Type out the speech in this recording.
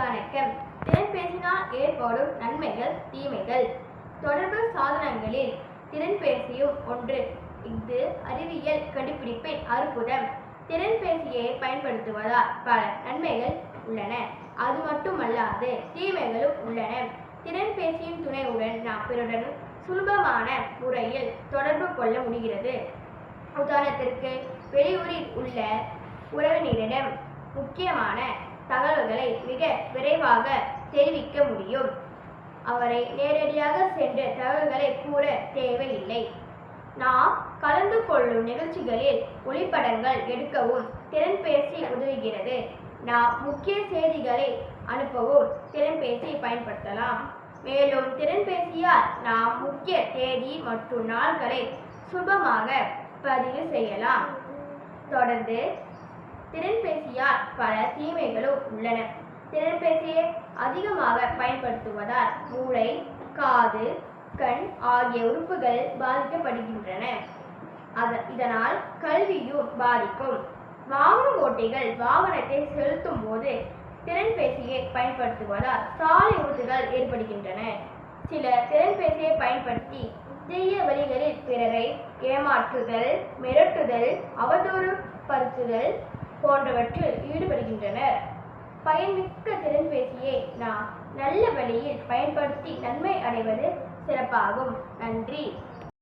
வணக்கம். திறன்பேசினால் ஏற்படும் நன்மைகள், தீமைகள். தொடர்பு சாதனங்களில் திறன்பேசியும் ஒன்று. இது அறிவியல் கண்டுபிடிப்பின் அற்புதம். திறன்பேசியை பயன்படுத்துவதால் பல நன்மைகள் உள்ளன. அது மட்டுமல்லாது தீமைகளும் உள்ளன. திறன்பேசியின் துணையுடன் நாம் பிறருடன் சுலபமான முறையில் தொடர்பு கொள்ள முடிகிறது. உதாரணத்திற்கு, வெளியூரில் உள்ள உறவினரிடம் முக்கியமான தகவல்களை மிக விரைவாக தெரிவிக்க முடியும். அவரை நேரடியாக சென்று தகவல்களை கூற தேவையில்லை. நாம் கலந்து கொள்ளும் நிகழ்ச்சிகளில் ஒளிப்படங்கள் எடுக்கவும் திறன்பேசி உதவுகிறது. நாம் முக்கிய செய்திகளை அனுப்பவும் திறன்பேசி பயன்படுத்தலாம். மேலும் திறன்பேசியால் நாம் முக்கிய தேதி மற்றும் நாட்களை சுலபமாக பதிவு செய்யலாம். தொடர்ந்து திறன்பேசியால் பல தீமைகளும் உள்ளன. திறன்பேசியை அதிகமாக பயன்படுத்துவதால் மூளை, காது, கண் ஆகிய உறுப்புகள் பாதிக்கப்படுகின்றன. இதனால் கல்வியும் பாதிக்கும். வாகன ஓட்டிகள் வாகனத்தை செலுத்தும் போது திறன்பேசியை பயன்படுத்துவதால் சாலை விபத்துகள் ஏற்படுகின்றன. சிலர் திறன்பேசியை பயன்படுத்தி தீய வழிகளில் பிறரை ஏமாற்றுதல், மிரட்டுதல், அவதூறு படுத்துதல் போன்றவற்றில் ஈடுபடுகின்றனர். பயன்மிக்க திறன்பேசியை நாம் நல்ல வழியில் பயன்படுத்தி நன்மை அடைவது சிறப்பாகும். நன்றி.